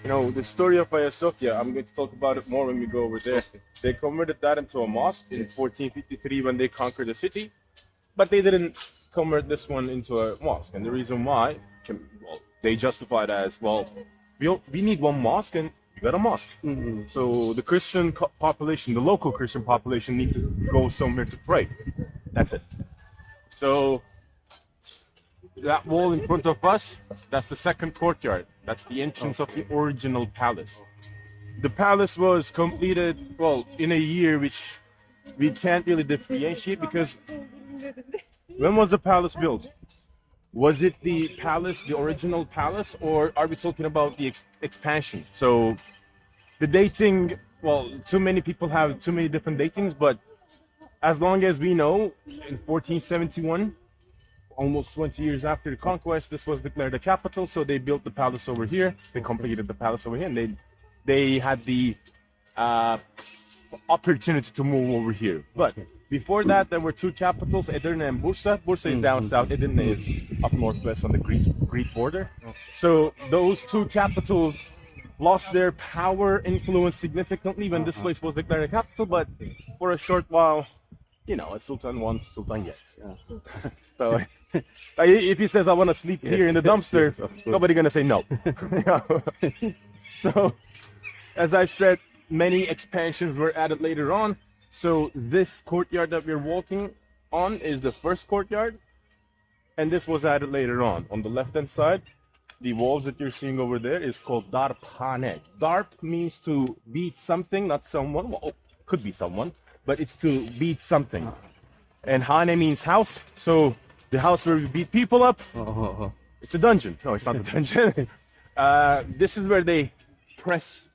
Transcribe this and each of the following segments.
The story of Hagia Sophia, I'm going to talk about it more when we go over there. Okay. They converted that into a mosque in 1453 when they conquered the city, but they didn't convert this one into a mosque. And the reason why, they justified as, well, we need one mosque and you got a mosque. So the Christian population, the local Christian population, need to go somewhere to pray. That's it. So that wall in front of us, that's the second courtyard. That's the entrance of the original palace. The palace was completed, well, in a year which we can't really differentiate, because when was the palace built? Was it the palace, the original palace, or are we talking about the expansion? So the dating, well, too many people have too many different datings, but as long as we know, in 1471, almost 20 years after the conquest, this was declared the capital. So they built the palace over here. They completed the palace over here, and they had the opportunity to move over here. But before that, there were two capitals, Edirne and Bursa. Bursa is down south. Edirne is up northwest on the Greek border. So those two capitals lost their power influence significantly when this place was declared a capital. But for a short while, a sultan wants, sultan gets. So if he says, I want to sleep here in the dumpster, nobody's going to say no. So, as I said, many expansions were added later on. So this courtyard that we're walking on is the first courtyard. And this was added later on. On the left-hand side, the walls that you're seeing over there is called darphane. Darp means to beat something, not someone. Well, could be someone, but it's to beat something. And hane means house. So the house where we beat people up, it's the dungeon. No, it's not the dungeon. This is where they print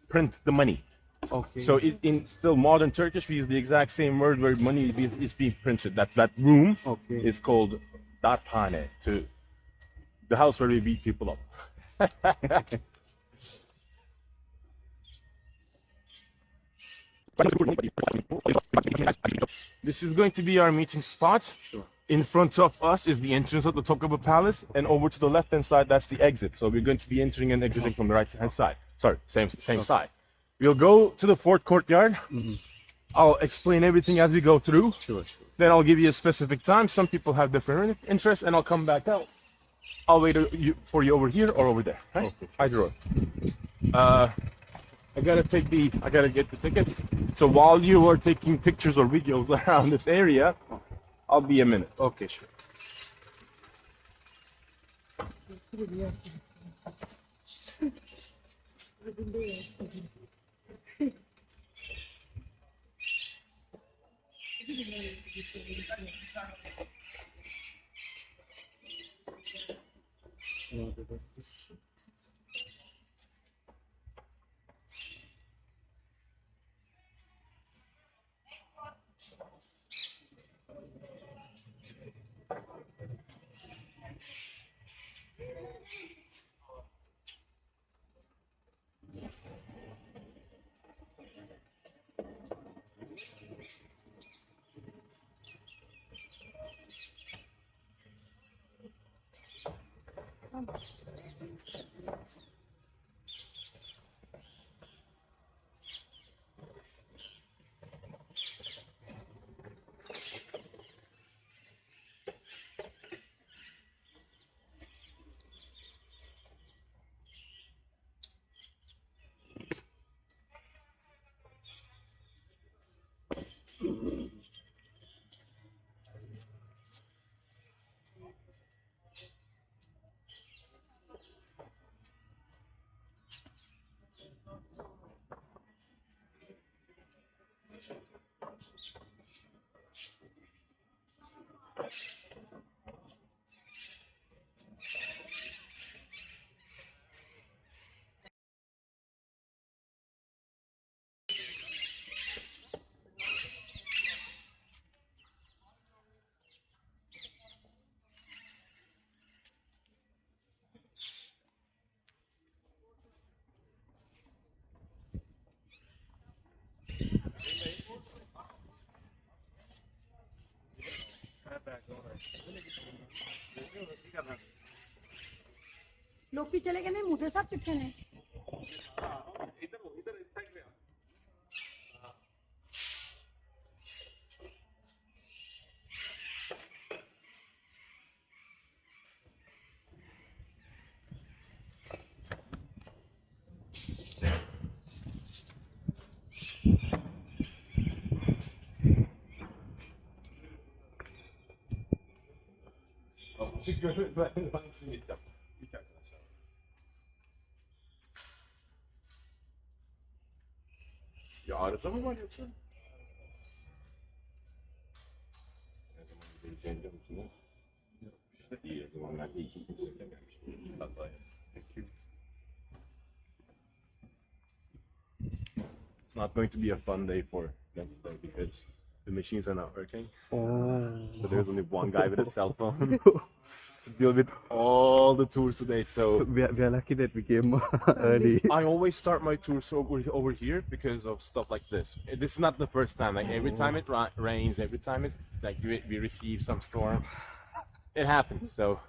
the money. Okay. So in still modern Turkish, we use the exact same word where money is being printed. That room is called darphane, to the house where we beat people up. This is going to be our meeting spot. Sure. In front of us is the entrance of the Topkapi Palace, and over to the left-hand side, that's the exit. So we're going to be entering and exiting from the right-hand side. Sorry, same side. We'll go to the fourth courtyard. I'll explain everything as we go through. Sure. Then I'll give you a specific time. Some people have different interests, and I'll come back out. I'll wait for you over here or over there. Right? Okay. Either or. I gotta get the tickets. So while you are taking pictures or videos around this area, I'll be a minute. Okay, sure. लोग भी चले गए नहीं मुझे सब कितने ने Ben nasıl gideceğim? İlk arkadaşlar. Ya arıza mı var yoksa? Ne zaman gideceğini biliyor musunuz? İyi, o zaman ben iyi ki kimseyle gelmişim. Hatta yazın. It's not going to be a fun day for them today because the machines are not working. Oh. So there's only one guy with a cell phone to deal with all the tours today. So We are lucky that we came early. I always start my tours over here because of stuff like this. This is not the first time. Like every time it rains, every time it we receive some storm, it happens. So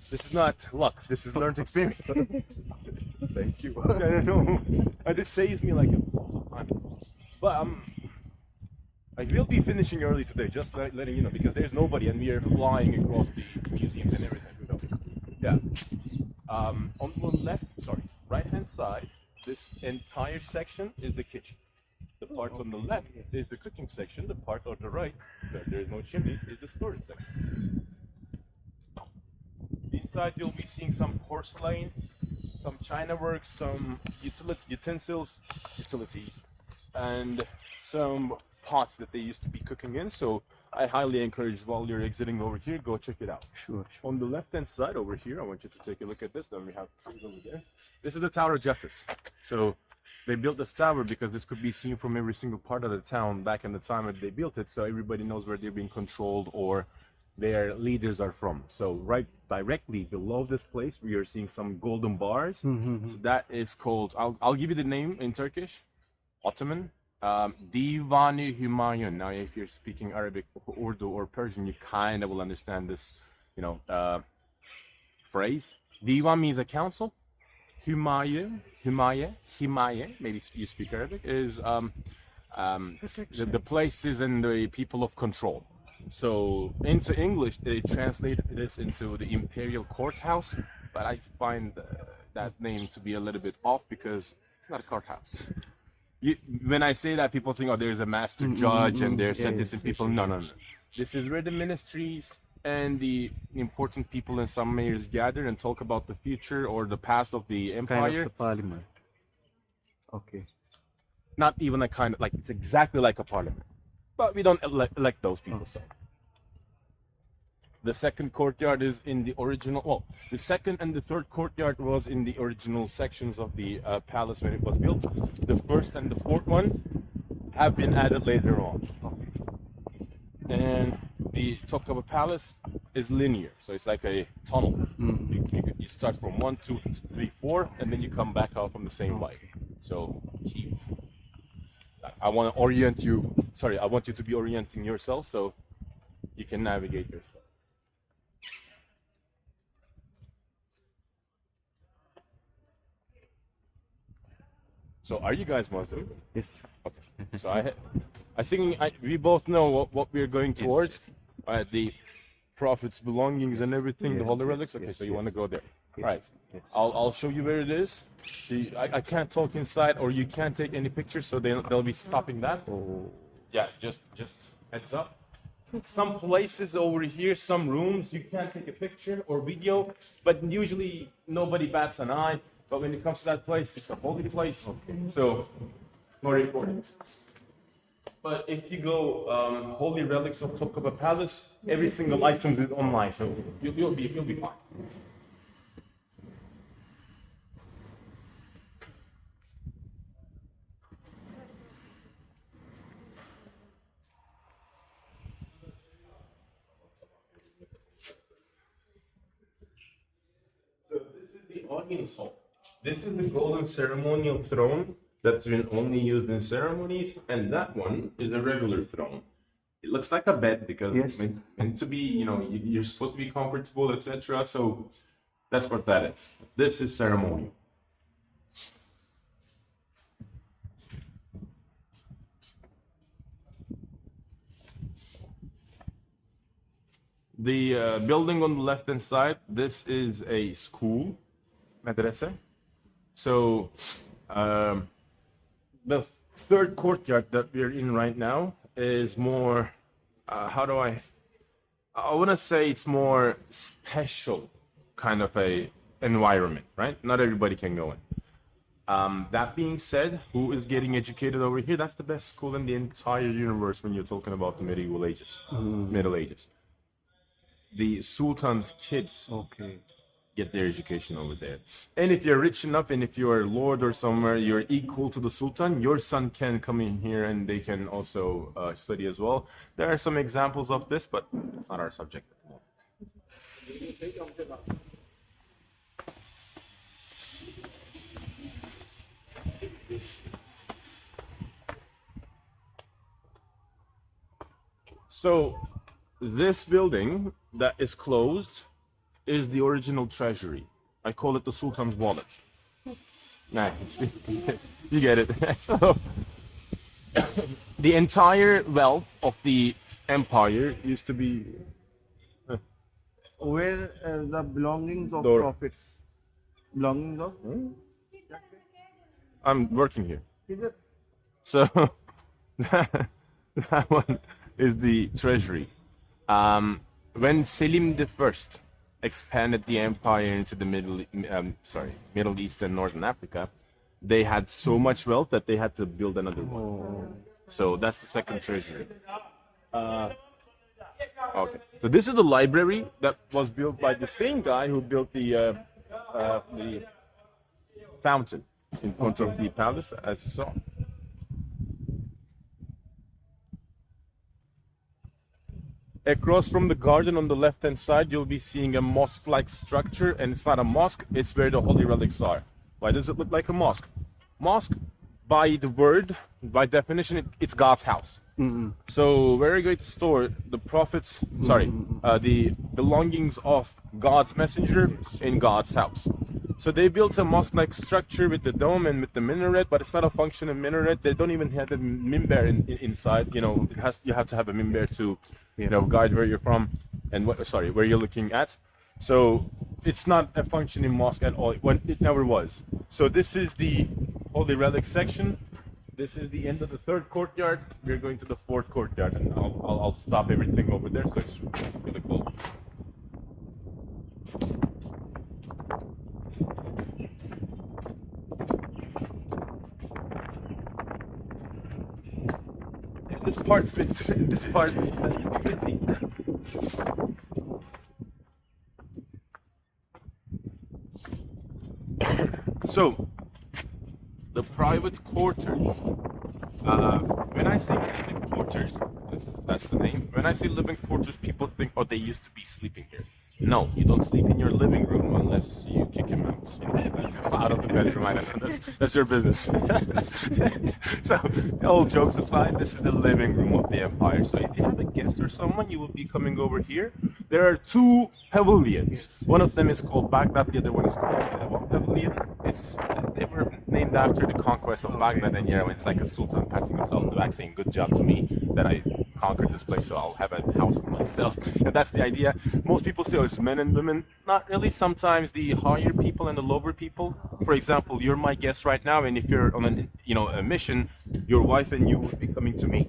this is not luck. This is learned experience. Thank you. I don't know. This saves me like a lot of time. But I will be finishing early today, just letting you know, because there's nobody and we are flying across the museums and everything. So yeah. On the left, sorry, right-hand side, this entire section is the kitchen. The part on the left is the cooking section. The part on the right, where there's no chimneys, is the storage section. Inside, you'll be seeing some porcelain, some china work, some utilities, and some pots that they used to be cooking in. So I highly encourage, while you're exiting over here, go check it out. Sure. On the left-hand side over here, I want you to take a look at this. Then we have trees over there. This is the Tower of Justice. So they built this tower because this could be seen from every single part of the town back in the time that they built it. So everybody knows where they're being controlled or their leaders are from. So right directly below this place, we are seeing some golden bars. So that is called, I'll give you the name in Turkish, Ottoman. Divani Humayun. Now, if you're speaking Arabic, Urdu, or Persian, you kind of will understand this, phrase. Divan means a council. Humayun, Himaye, maybe you speak Arabic, is the places and the people of control. So into English, they translate this into the imperial courthouse, but I find that name to be a little bit off because it's not a courthouse. When I say that, people think, oh, there's a master judge and they're sentencing people. No. This is where the ministries and the important people in some mayors gather and talk about the future or the past of the empire. Kind of the parliament. Okay. Not even a kind of, like, it's exactly like a parliament. But we don't elect those people, so. The second courtyard is in the original, well, the second and the third courtyard was in the original sections of the palace when it was built. The first and the fourth one have been added later on. And the Topkapi Palace is linear, so it's like a tunnel. You start from 1, 2, 3, 4, and then you come back out from the same way. So I want to orient you, I want you to be orienting yourself so you can navigate yourself. So are you guys Muslim? Yes. Okay. So I think we both know what we're going towards. The Prophet's belongings and everything, the holy relics. Okay, so you want to go there. All right. Yes. I'll show you where it is. See, I can't talk inside, or you can't take any pictures, so they'll be stopping that. Oh. Yeah, just heads up. Some places over here, some rooms, you can't take a picture or video, but usually nobody bats an eye. But when it comes to that place, it's a holy place. Okay. So, no recordings. But if you go holy relics of Topkapi Palace, every single item is online, so you'll be fine. So this is the audience hall. This is the golden ceremonial throne that's been only used in ceremonies, and that one is the regular throne. It looks like a bed because it's meant to be, you're supposed to be comfortable, etc. So that's what that is. This is ceremonial. The building on the left hand side, this is a school, madrasa. So the third courtyard that we're in right now is more, how do I want to say it's more special kind of a environment, right? Not everybody can go in. That being said, who is getting educated over here? That's the best school in the entire universe when you're talking about the medieval ages, Middle Ages. The Sultan's kids Okay. get their education over there. And if you're rich enough and if you're a lord or somewhere, you're equal to the Sultan, your son can come in here and they can also study as well. There are some examples of this, but it's not our subject. So this building that is closed is the original treasury. I call it the Sultan's wallet. Nice. You get it. The entire wealth of the empire used to be Where the belongings of Door. prophets? Belongings of? I'm working here. Is it? So that one is the treasury. When Selim I expanded the empire into the Middle East and Northern Africa, they had so much wealth that they had to build another one. So that's the second treasury. Okay. So this is the library that was built by the same guy who built the fountain in front of the palace, as you saw. Across from the garden on the left-hand side, you'll be seeing a mosque-like structure, and it's not a mosque, it's where the holy relics are. Why does it look like a mosque? Mosque, by the word, by definition, it's God's house. So where are you going to store the prophets, the belongings of God's messenger in God's house? So they built a mosque-like structure with the dome and with the minaret, but it's not a functional minaret. They don't even have a minbar inside. You know, you have to have a minbar to, guide where you're from and where you're looking at. So it's not a functioning mosque at all. It never was. So this is the holy relics section. This is the end of the third courtyard. We're going to the fourth courtyard, and I'll stop everything over there. So it's really cool. This part. So, the private quarters. When I say living quarters, that's the name. When I say living quarters, people think, oh, they used to be sleeping here. No, you don't sleep in your living room unless you kick him out. That's out of the bedroom. I don't know. That's your business. So, all jokes aside, this is the living room of the empire. So, if you have a guest or someone, you will be coming over here. There are two pavilions. One of them is called Baghdad. The other one is called one pavilion. They were named after the conquest of Baghdad and Yerevan. It's like a sultan patting himself on the back, saying, "Good job to me that I conquered this place, so I'll have a house for myself." And that's the idea. Most people say, oh, it's men and women. Not really. Sometimes the higher people and the lower people. For example, you're my guest right now, and if you're on a mission, your wife and you will be coming to me,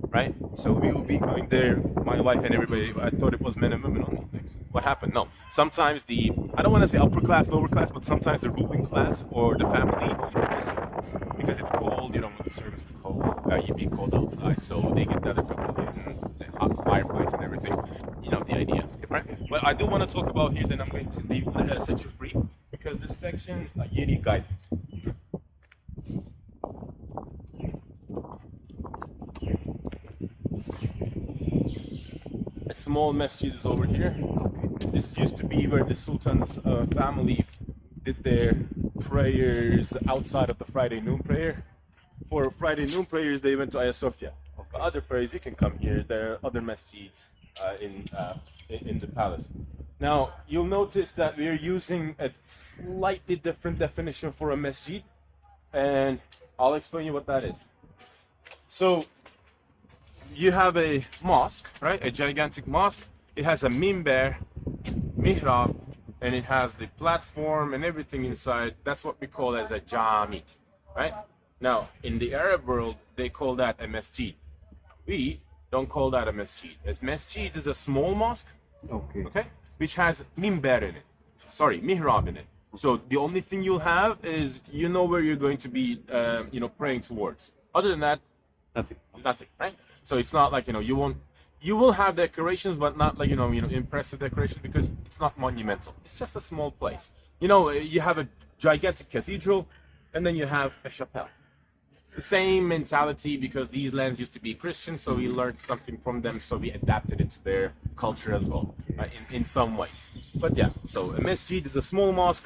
right? So we will be going there, my wife and everybody. I thought it was men and women only. What happened? No. Sometimes I don't want to say upper class, lower class, but sometimes the ruling class or the family, because it's cold, you don't want the servants to cold. You'd be cold outside, so they get that the hot fireplace and everything. You know the idea, right? But I do want to talk about here. Then I'm going to set you free because this section, unique guide. A small masjid is over here. This used to be where the Sultan's family did their prayers outside of the Friday noon prayer. For Friday noon prayers, they went to Hagia Sophia. For other prayers, you can come here. There are other masjids in the palace. Now, you'll notice that we are using a slightly different definition for a masjid, and I'll explain you what that is. So, you have a mosque, right? A gigantic mosque. It has a mimbar, mihrab, and it has the platform and everything inside. That's what we call as a jami, right? Now, in the Arab world, they call that a masjid. We don't call that a masjid. A masjid is a small mosque, okay, which has mimbar in it. Sorry, mihrab in it. So the only thing you'll have is you know where you're going to be, praying towards. Other than that, nothing, right? So it's not like you will have decorations, but not like impressive decorations because it's not monumental. It's just a small place. You have a gigantic cathedral, and then you have a chapel. The same mentality because these lands used to be Christian, so we learned something from them, so we adapted it to their culture as well, in some ways. But yeah, so a masjid is a small mosque,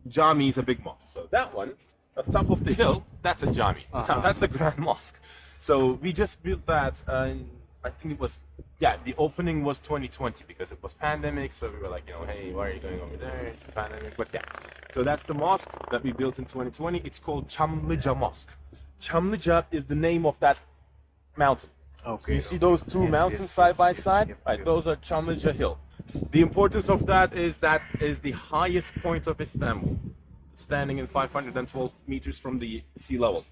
jami is a big mosque. So that one, at the top of the hill, that's a jami. That's a grand mosque. So we just built that, I think it was, the opening was 2020 because it was pandemic, so we were like, hey, why are you going over there? It's the pandemic, but yeah. So that's the mosque that we built in 2020. It's called Çamlıca Mosque. Çamlıca is the name of that mountain. Okay. So you see those two mountains side by side? Right, those are Çamlıca Hill. The importance of that is the highest point of Istanbul, standing in 512 meters from the sea level.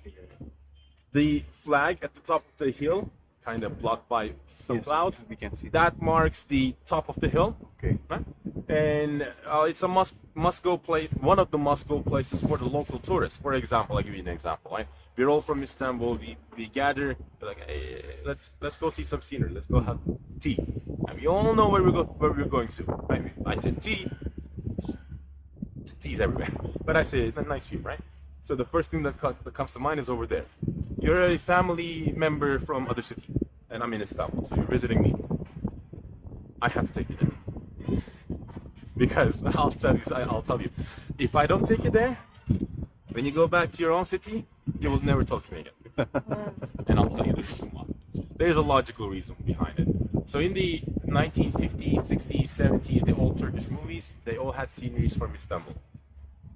The flag at the top of the hill, kind of blocked by some clouds, we can see that marks the top of the hill. Okay. Right? And it's a must-go place, one of the must-go places for the local tourists. For example, I'll give you an example. Right? We're all from Istanbul. We gather. We're like, hey, let's go see some scenery. Let's go have tea. And we all know where we're going to. Right? I said tea. Tea's everywhere. But I say a nice view, right? So the first thing that comes to mind is over there. You're a family member from other city, and I'm in Istanbul, so you're visiting me. I have to take you there. Because I'll tell you, if I don't take you there, when you go back to your own city, you will never talk to me again. And I'll tell you the reason why. There's a logical reason behind it. So in the 1950s, 60s, 70s, the old Turkish movies, they all had sceneries from Istanbul.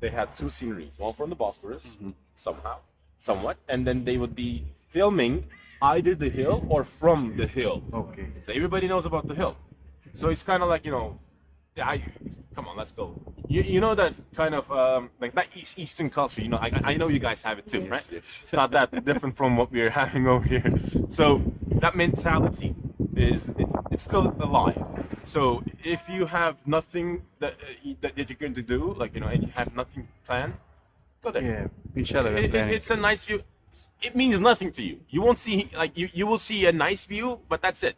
They had two sceneries, one from the Bosphorus, somewhat, and then they would be filming either the hill or from the hill. Okay. So everybody knows about the hill. So it's kind of like, come on, let's go. You know that kind of, like that Eastern culture, I know you guys have it too, right? Yes. It's not that different from what we're having over here. So that mentality it's still alive. So if you have nothing that you're going to do, and you have nothing planned, go there. Yeah, inshallah. It's a nice view. It means nothing to you. You won't see you will see a nice view, but that's it.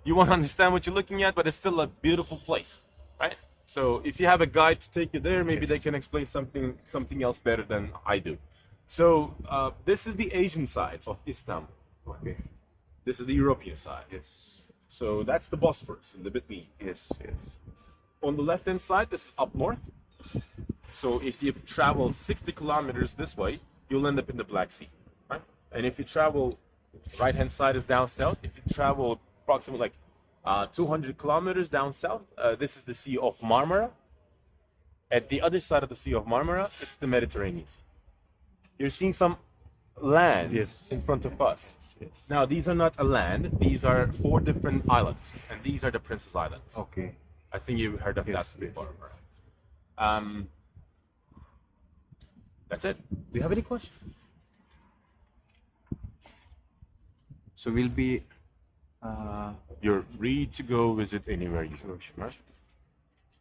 You won't understand what you're looking at, but it's still a beautiful place, right? So if you have a guide to take you there, maybe they can explain something else better than I do. So this is the Asian side of Istanbul. Okay. This is the European side. Yes. So that's the Bosphorus in the between. Yes. On the left-hand side, this is up north. So if you travel 60 kilometers this way, you'll end up in the Black Sea, right? And if you travel, right-hand side is down south. If you travel approximately 200 kilometers down south, this is the Sea of Marmara. At the other side of the Sea of Marmara, it's the Mediterranean Sea. You're seeing some lands in front of us. Yes. Now, these are not a land. These are 4 different islands, and these are the Princess Islands. Okay. I think you've heard of that before. That's it. Do you have any questions? So we'll be. You're free to go visit anywhere you wish, right?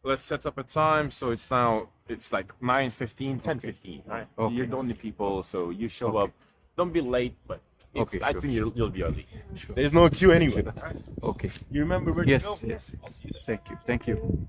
Let's set up a time. So it's like 9:15, 10:15, right? Okay. You're the only people, so you show up. Don't be late, but I think you'll be early. Sure. There's no queue anyway. Okay. You remember where to go? Yes. I'll see you there. Thank you.